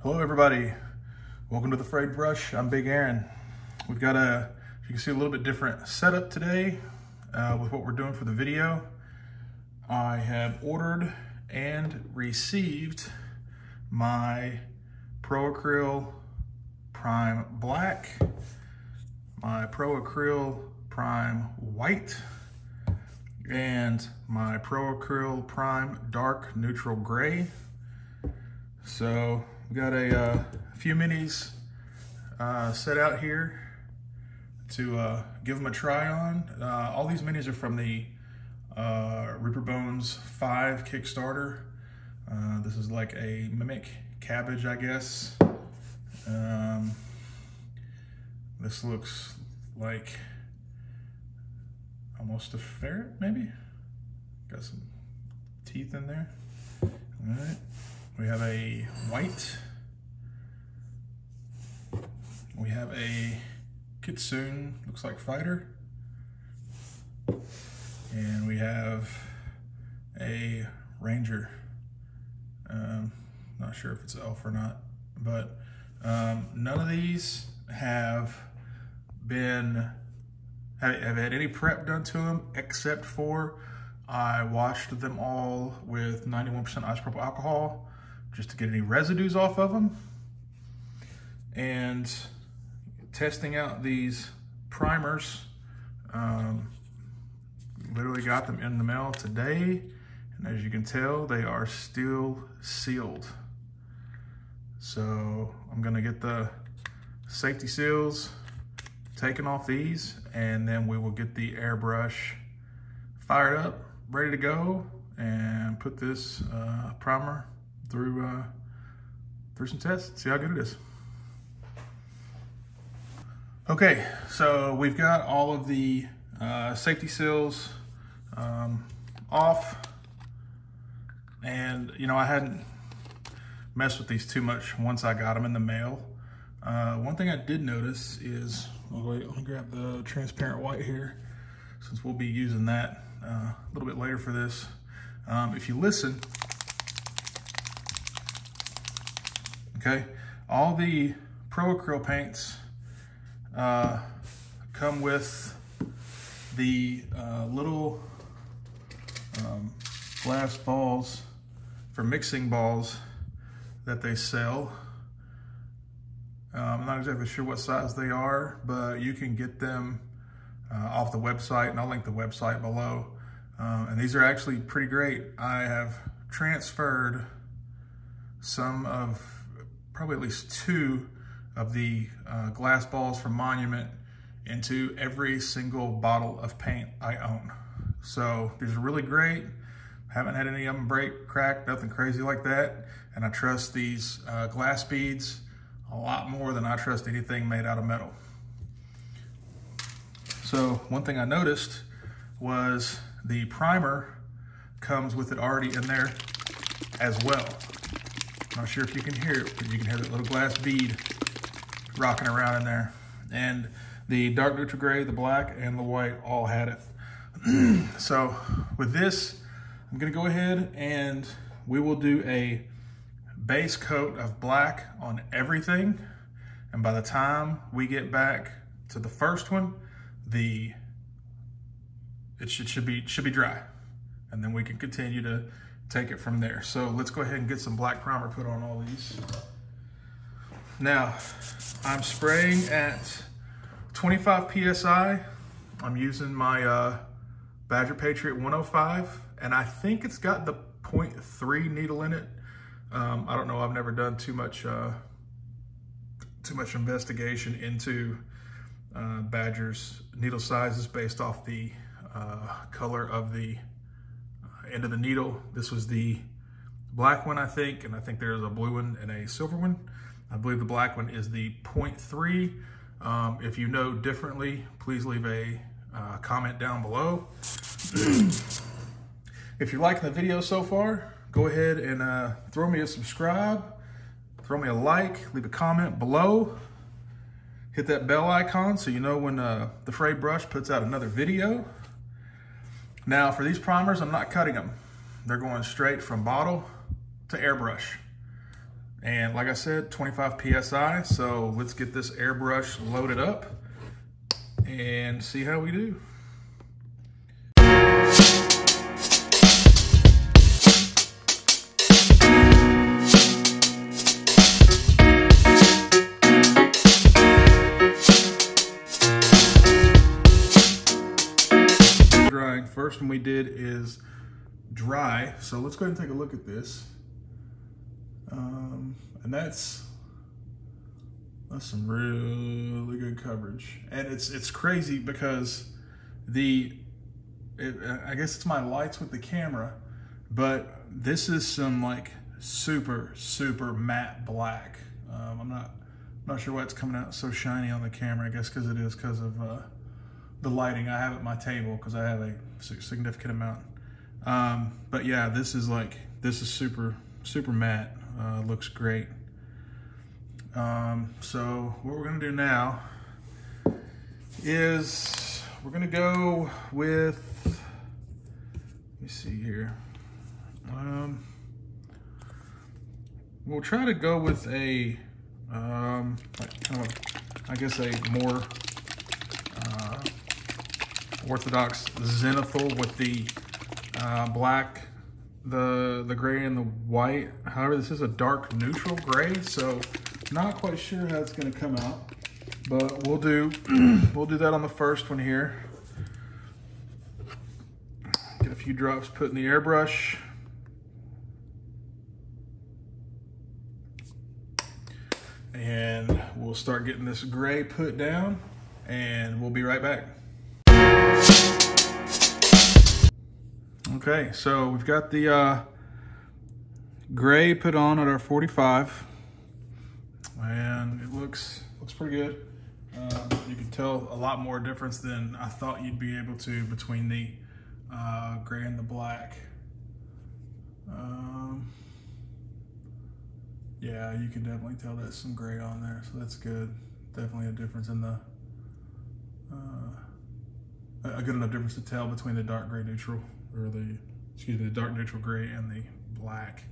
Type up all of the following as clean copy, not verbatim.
Hello everybody, welcome to the Frayed Brush. I'm Big Aaron. We've got you can see a little bit different setup today with what we're doing for the video. I have ordered and received my Pro Acryl Prime Black, my Pro Acryl Prime White, and my Pro Acryl Prime Dark Neutral Gray. So we got a few minis set out here to give them a try on. All these minis are from the Reaper Bones 5 Kickstarter. This is like a mimic cabbage, I guess. This looks like almost a ferret, maybe? Got some teeth in there. All right. We have a white. We have a kitsune, looks like fighter. And we have a ranger. Not sure if it's an elf or not, but none of these have had any prep done to them, except for I washed them all with 91% isopropyl alcohol just to get any residues off of them. And testing out these primers, literally got them in the mail today. And as you can tell, they are still sealed. So I'm gonna get the safety seals taken off these, and then we will get the airbrush fired up, ready to go, and put this primer through some tests, see how good it is. Okay, so we've got all of the safety seals off, and you know, I hadn't messed with these too much once I got them in the mail. One thing I did notice is, wait, let me grab the transparent white here, since we'll be using that a little bit later for this. If you listen, okay, all the Pro Acryl paints come with the little glass balls for mixing balls that they sell. I'm not exactly sure what size they are, but you can get them off the website, and I'll link the website below. And these are actually pretty great. I have transferred some of, probably at least 2 of the glass balls from Monument into every single bottle of paint I own. So these are really great. Haven't had any of them break, crack, nothing crazy like that. And I trust these glass beads a lot more than I trust anything made out of metal. So one thing I noticed was the primer comes with it already in there as well. Not sure if you can hear it, but you can hear that little glass bead rocking around in there. And the dark neutral gray, the black, and the white all had it. So with this, I'm gonna go ahead and we will do a base coat of black on everything. And by the time we get back to the first one, it should be dry. And then we can continue to take it from there. So let's go ahead and get some black primer put on all these. Now, I'm spraying at 25 PSI. I'm using my Badger Patriot 105, and I think it's got the 0.3 needle in it. I don't know, I've never done too much investigation into Badger's needle sizes based off the color of the end of the needle. This was the black one, I think, and I think there's a blue one and a silver one. I believe the black one is the 0.3. If you know differently, please leave a comment down below. If you're liking the video so far, go ahead and throw me a subscribe, throw me a like, leave a comment below. Hit that bell icon so you know when the Frayed Brush puts out another video. Now for these primers, I'm not cutting them. They're going straight from bottle to airbrush. And like I said, 25 PSI. So let's get this airbrush loaded up and see how we do. First one we did is dry, so let's go ahead and take a look at this. And that's some really good coverage, and it's crazy because I guess it's my lights with the camera, but this is some like super matte black. I'm not sure why it's coming out so shiny on the camera. I guess because it is because of the lighting I have at my table, because I have a significant amount. But yeah, this is super matte. Looks great. So what we're gonna do now is we're gonna go with, let me see here. We'll try to go with a like kind of, I guess, a more orthodox zenithal with the black, the gray and the white. However, this is a dark neutral gray, so not quite sure how it's going to come out, but we'll do that on the first one here. Get a few drops put in the airbrush. And we'll start getting this gray put down, and we'll be right back. Okay, so we've got the gray put on at our 45, and it looks pretty good. You can tell a lot more difference than I thought you'd be able to between the gray and the black. Yeah, you can definitely tell there's some gray on there, so that's good. Definitely a difference in the a good enough difference to tell between the dark gray neutral, or the dark neutral gray and the black.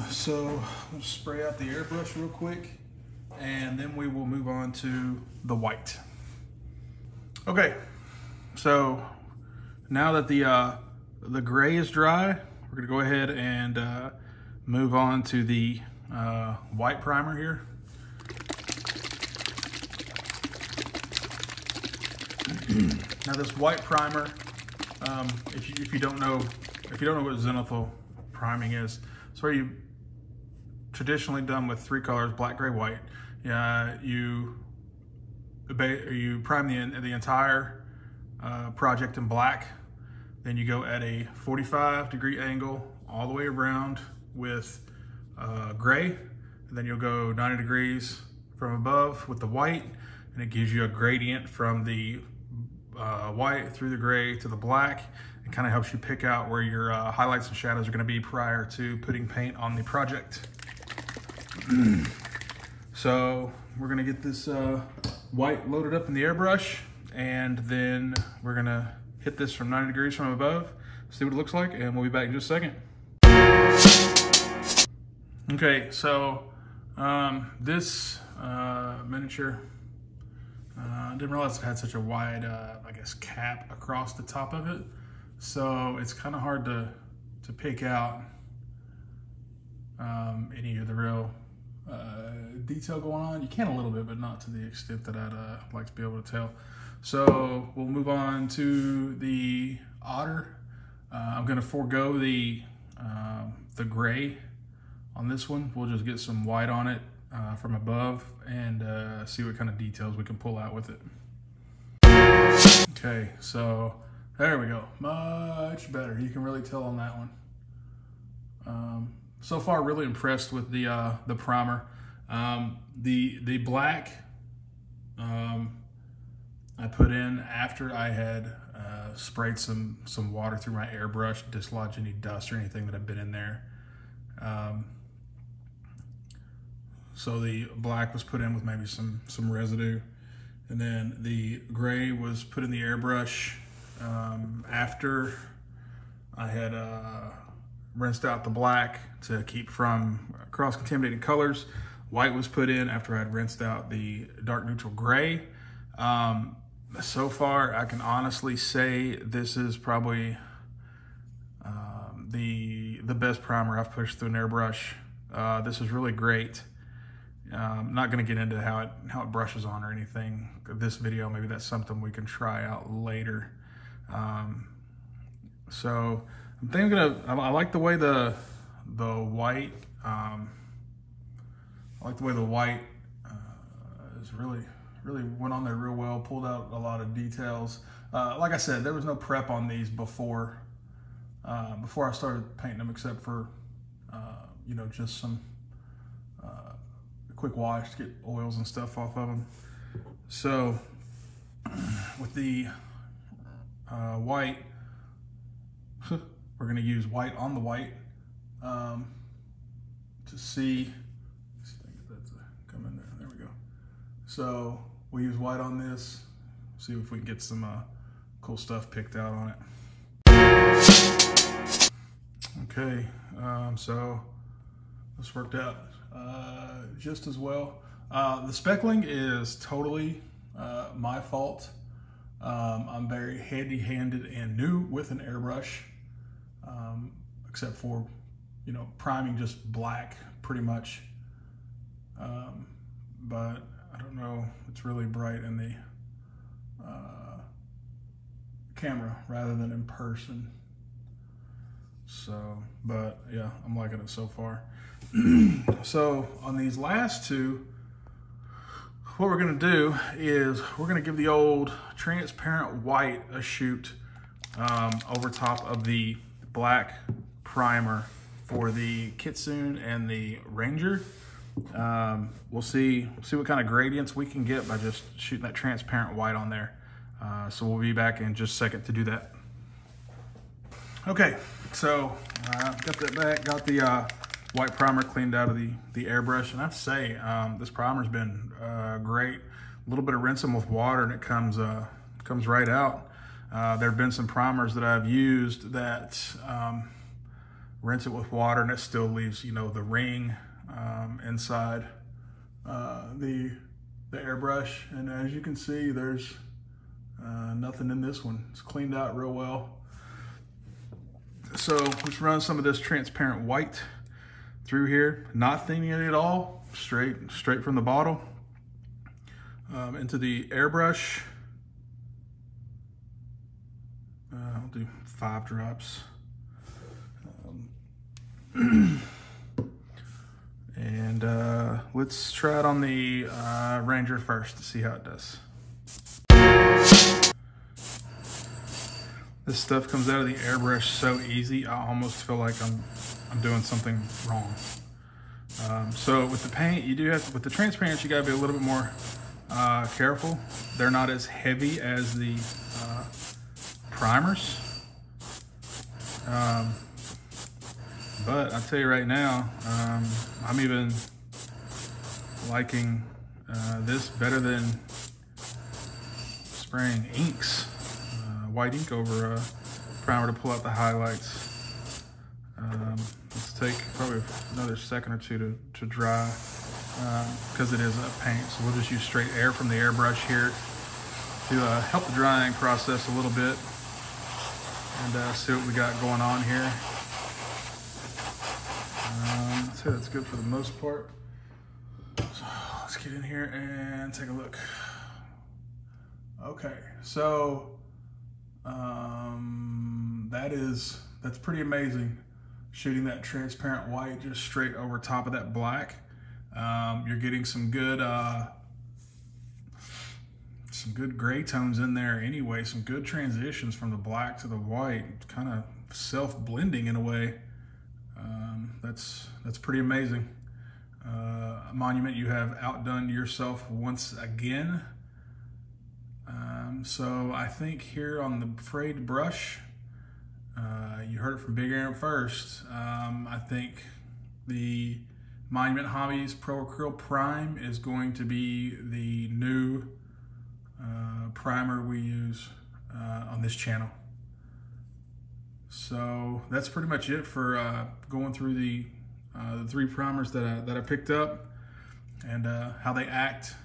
So we'll spray out the airbrush real quick, and then we will move on to the white. Okay, so now that the gray is dry, we're gonna go ahead and move on to the white primer here. Now this white primer, if you don't know what zenithal priming is, it's where you traditionally done with 3 colors: black, gray, white. You prime the entire project in black, then you go at a 45-degree angle all the way around with gray, and then you'll go 90 degrees from above with the white, and it gives you a gradient from the white through the gray to the black. It kind of helps you pick out where your highlights and shadows are going to be prior to putting paint on the project. So we're going to get this white loaded up in the airbrush, and then we're going to hit this from 90 degrees from above, see what it looks like, and we'll be back in just a second. Okay, so this miniature, I didn't realize it had such a wide, I guess, cap across the top of it. So it's kind of hard to pick out any of the real detail going on. You can a little bit, but not to the extent that I'd like to be able to tell. So we'll move on to the otter. I'm gonna forego the gray on this one. We'll just get some white on it from above, and see what kind of details we can pull out with it. Okay, so there we go. Much better. You can really tell on that one. So far, really impressed with the primer. The black I put in after I had sprayed some water through my airbrush, dislodge any dust or anything that had been in there. So the black was put in with maybe some residue, and then the gray was put in the airbrush after I had rinsed out the black to keep from cross-contaminating colors. White was put in after I'd rinsed out the dark neutral gray. So far, I can honestly say this is probably the best primer I've pushed through an airbrush. This is really great. I'm not going to get into how it brushes on or anything this video. Maybe that's something we can try out later. So I'm thinking I like the way the white is really went on there real well. Pulled out a lot of details. Like I said, there was no prep on these before I started painting them, except for you know, just some quick wash to get oils and stuff off of them. So with the white, we're going to use white on the white to see if that's come in there. There we go. So we'll use white on this, see if we can get some cool stuff picked out on it. Okay, so this worked out just as well. The speckling is totally my fault. I'm very handy-handed and new with an airbrush, except for, you know, priming just black pretty much. But I don't know, it's really bright in the camera rather than in person. So, but yeah, I'm liking it so far. So on these last two, what we're gonna do is we're gonna give the old transparent white a shoot over top of the black primer for the Kitsune and the Ranger. We'll see what kind of gradients we can get by just shooting that transparent white on there. So we'll be back in just a second to do that. Okay, so got that back, got the white primer cleaned out of the airbrush, and I have to say this primer's been great. A little bit of rinsing with water and it comes right out. There have been some primers that I've used that rinse it with water and it still leaves, you know, the ring inside the airbrush, and as you can see, there's nothing in this one. It's cleaned out real well. So let's run some of this transparent white through here, not thinning it at all, straight from the bottle into the airbrush. I'll do 5 drops. And let's try it on the Ranger first to see how it does. This stuff comes out of the airbrush so easy, I almost feel like I'm doing something wrong. So with the paint, you do have to, with the transparency, you gotta be a little bit more careful. They're not as heavy as the primers. But I'll tell you right now, I'm even liking this better than spraying inks, white ink over a primer to pull out the highlights. Let's take probably another second or two to dry because it is a paint. So we'll just use straight air from the airbrush here to help the drying process a little bit and see what we got going on here. I'd say that's good for the most part. So let's get in here and take a look. Okay, so that's pretty amazing. Shooting that transparent white just straight over top of that black. You're getting some good gray tones in there anyway, some good transitions from the black to the white, kind of self-blending in a way. That's pretty amazing. Monument, you have outdone yourself once again. So I think here on the frayed brush, you heard it from Big Aaron first. I think the Monument Hobbies Pro Acrylic Prime is going to be the new primer we use on this channel. So that's pretty much it for going through the 3 primers that I picked up and how they act.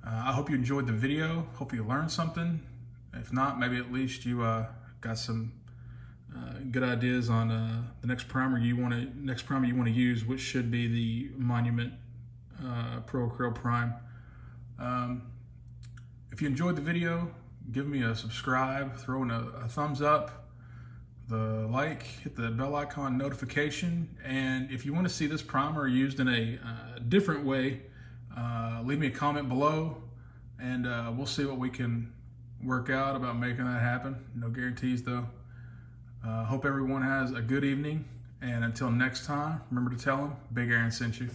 I hope you enjoyed the video. Hope you learned something. If not, maybe at least you got some good ideas on the next primer you want to use, which should be the Monument Pro Acryl Prime. If you enjoyed the video, give me a subscribe, throw in a thumbs up, the like, hit the bell icon notification, and if you want to see this primer used in a different way, leave me a comment below, and we'll see what we can work out about making that happen. No guarantees though. Hope everyone has a good evening, and until next time, remember to tell them Big Aaron sent you.